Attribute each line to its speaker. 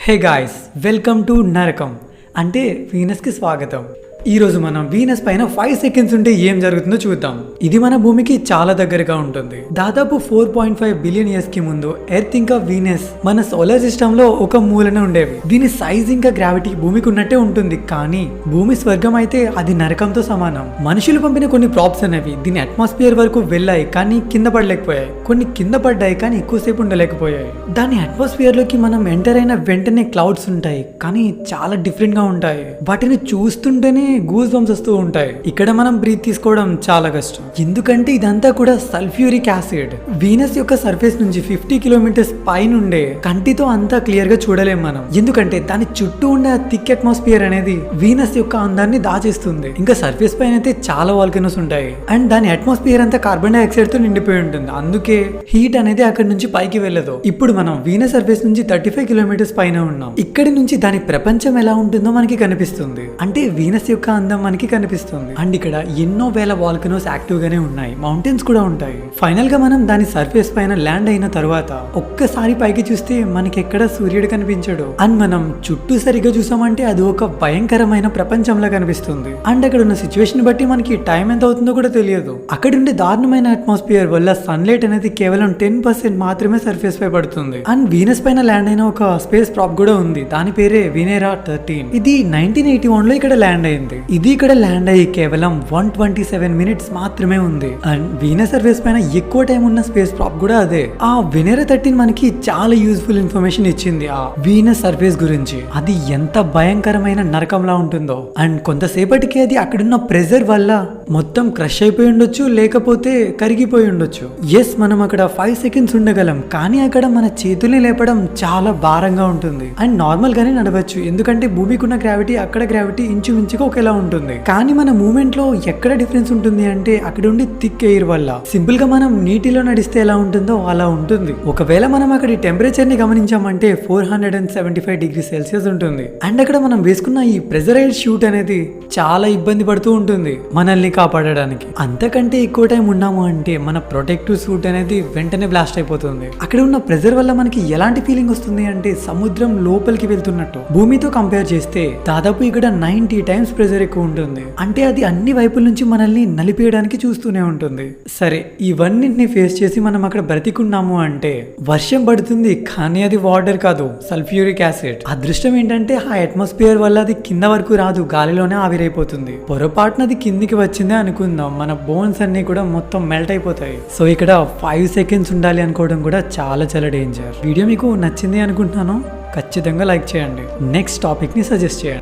Speaker 1: Hey guys, welcome to నరకం అంటే వీనస్కి స్వాగతం. ఈరోజు మనం వీనస్ పైన 5 సెకండ్స్ ఉంటే ఏం జరుగుతుందో చూద్దాం. ఇది మన భూమికి చాలా దగ్గరగా ఉంటుంది. దాదాపు 4.5 బిలియన్ ఇయర్స్ కి ముందు ఎర్త్ ఇంకా వీనస్ మన సోలార్ సిస్టమ్ లో ఒక మూలన ఉండేవి. దీని సైజ్ ఇంకా గ్రావిటీ భూమికి ఉన్నట్టే ఉంటుంది, కానీ భూమి స్వర్గం అయితే అది నరకంతో సమానం. మనుషులు పంపిన కొన్ని ప్రాప్స్ అనేవి దీని అట్మాస్ఫియర్ వరకు వెళ్ళాయి, కానీ కింద పడలేకపోయాయి. కొన్ని కింద పడ్డాయి, కానీ ఎక్కువసేపు ఉండలేకపోయాయి. దాని అట్మాస్ఫియర్ లోకి మనం ఎంటర్ అయిన వెంటనే క్లౌడ్స్ ఉంటాయి, కానీ చాలా డిఫరెంట్ గా ఉంటాయి. వాటిని చూస్తుంటేనే గూస్ బంప్స్ వస్తూ ఉంటాయి. ఇక్కడ మనం బ్రీత్ తీసుకోవడం చాలా కష్టం, ఎందుకంటే ఇదంతా కూడా సల్ఫ్యూరిక్ యాసిడ్. వీనస్ యొక్క సర్ఫేస్ నుంచి 50 కిలోమీటర్స్ పైనుండే కంటితో అంతా క్లియర్ గా చూడలేం మనం, ఎందుకంటే దాని చుట్టూ ఉండే థిక్ అట్మాస్ఫియర్ అనేది వీనస్ యొక్క అందాన్ని దాచేస్తుంది. ఇంకా సర్ఫేస్ పైన అయితే చాలా వాల్కనోస్ ఉంటాయి, అండ్ దాని అట్మాస్ఫియర్ అంతా కార్బన్ డైఆక్సైడ్ తో నిండిపోయి ఉంటుంది. అందుకే హీట్ అనేది అక్కడ నుంచి పైకి వెళ్ళదు. ఇప్పుడు మనం వీనస్ సర్ఫేస్ నుంచి 35 కిలోమీటర్స్ పైన ఉన్నాం. ఇక్కడి నుంచి దాని ప్రపంచం ఎలా ఉంటుందో మనకి కనిపిస్తుంది. అంటే వీనస్ యొక్క అందం మనకి కనిపిస్తుంది. అండ్ ఇక్కడ ఎన్నో వేల వాల్కనోస్ యాక్టివ్ గానే ఉన్నాయి, మౌంటైన్స్ కూడా ఉంటాయి. ఫైనల్ గా మనం దాని సర్ఫేస్ పైన ల్యాండ్ అయిన తర్వాత ఒక్కసారి పైకి చూస్తే మనకి ఎక్కడ సూర్యుడు కనిపించడు. అండ్ మనం చుట్టూ సరిగ్గా చూసామంటే అది ఒక భయంకరమైన ప్రపంచంలా కనిపిస్తుంది. అండ్ అక్కడ ఉన్న సిచ్యువేషన్ బట్టి మనకి టైం ఎంత అవుతుందో కూడా తెలియదు. అక్కడ ఉండే దారుణమైన అట్మాస్ఫియర్ వల్ల సన్లైట్ అనేది కేవలం 10% మాత్రమే సర్ఫేస్ పై పడుతుంది. అండ్ వీనస్ పైన ల్యాండ్ అయిన ఒక స్పేస్ ప్రాప్ కూడా ఉంది, దాని పేరే వినేరా 13. ఇది 1981 లో ఇక్కడ ల్యాండ్ అయింది. ఇది ఇక్కడ ల్యాండ్ అయ్యి కేవలం 127 మినిట్స్ మాత్రమే ఉంది. అండ్ వీనస్ సర్ఫేస్ పైన ఎక్కువ టైం ఉన్న స్పేస్ ప్రాప్ కూడా అదే. ఆ వినేరా 13 మనకి చాలా యూస్ఫుల్ ఇన్ఫర్మేషన్ ఇచ్చింది ఆ వీనస్ సర్ఫేస్ గురించి. అది ఎంత భయంకరమైన నరకంలా ఉంటుందో. అండ్ కొంతసేపటికి అది అక్కడున్న ప్రెజర్ వల్ల మొత్తం క్రష్ అయిపోయి ఉండొచ్చు, లేకపోతే కరిగిపోయి ఉండొచ్చు. ఎస్, మనం అక్కడ 5 సెకండ్స్ ఉండగలం, కానీ అక్కడ మన చేతుల్ని లేపడం చాలా భారంగా ఉంటుంది. అండ్ నార్మల్ గానే నడవచ్చు, ఎందుకంటే భూమికి ఉన్న గ్రావిటీ అక్కడ గ్రావిటీ ఇంచుమించుగా ఒకేలా ఉంటుంది. కానీ మన మూవ్మెంట్ లో ఎక్కడ డిఫరెన్స్ ఉంటుంది అంటే అక్కడ ఉండే థిక్ ఎయిర్ వల్ల. సింపుల్ గా మనం నీటిలో నడిస్తే ఎలా ఉంటుందో అలా ఉంటుంది. ఒకవేళ మనం అక్కడ టెంపరేచర్ ని గమనించామంటే 475 డిగ్రీ సెల్సియస్ ఉంటుంది. అండ్ అక్కడ మనం వేసుకున్న ఈ ప్రెజరైడ్ షూట్ అనేది చాలా ఇబ్బంది పడుతూ ఉంటుంది మనల్ని కాపాడడానికి. అంతకంటే ఎక్కువ టైం ఉన్నాము అంటే మన ప్రొటెక్టివ్ సూట్ అనేది వెంటనే బ్లాస్ట్ అయిపోతుంది. అక్కడ ఉన్న ప్రెజర్ వల్ల మనకి ఎలాంటి ఫీలింగ్ వస్తుంది అంటే సముద్రం లోపలికి వెళ్తున్నట్టు. భూమితో కంపేర్ చేస్తే దాదాపు ఇక్కడ 90 టైమ్స్ ప్రెజర్ ఎక్కువ ఉంటుంది. అంటే అది అన్ని వైపుల నుంచి మనల్ని నలిపేయడానికి చూస్తూనే ఉంటుంది. సరే, ఇవన్నింటిని ఫేస్ చేసి మనం అక్కడ బ్రతికున్నాము అంటే వర్షం పడుతుంది, కానీ అది వాటర్ కాదు, సల్ఫ్యూరిక్ యాసిడ్. అదృష్టం ఏంటంటే ఆ అట్మాస్ఫియర్ వల్ల అది కింద వరకు రాదు, గాలిలోనే ఆవిరైపోతుంది. పొరపాటున అది కిందికి వచ్చిందే అనుకుందాం, మన బోన్స్ అన్ని కూడా మొత్తం మెల్ట్ అయిపోతాయి. సో ఇక్కడ 5 సెకండ్స్ ఉండాలి అనుకోవడం కూడా చాలా చాలా డేంజర్. వీడియో మీకు నచ్చింది అనుకుంటున్నాను, ఖచ్చితంగా లైక్ చేయండి. నెక్స్ట్ టాపిక్ ని సజెస్ట్ చేయండి.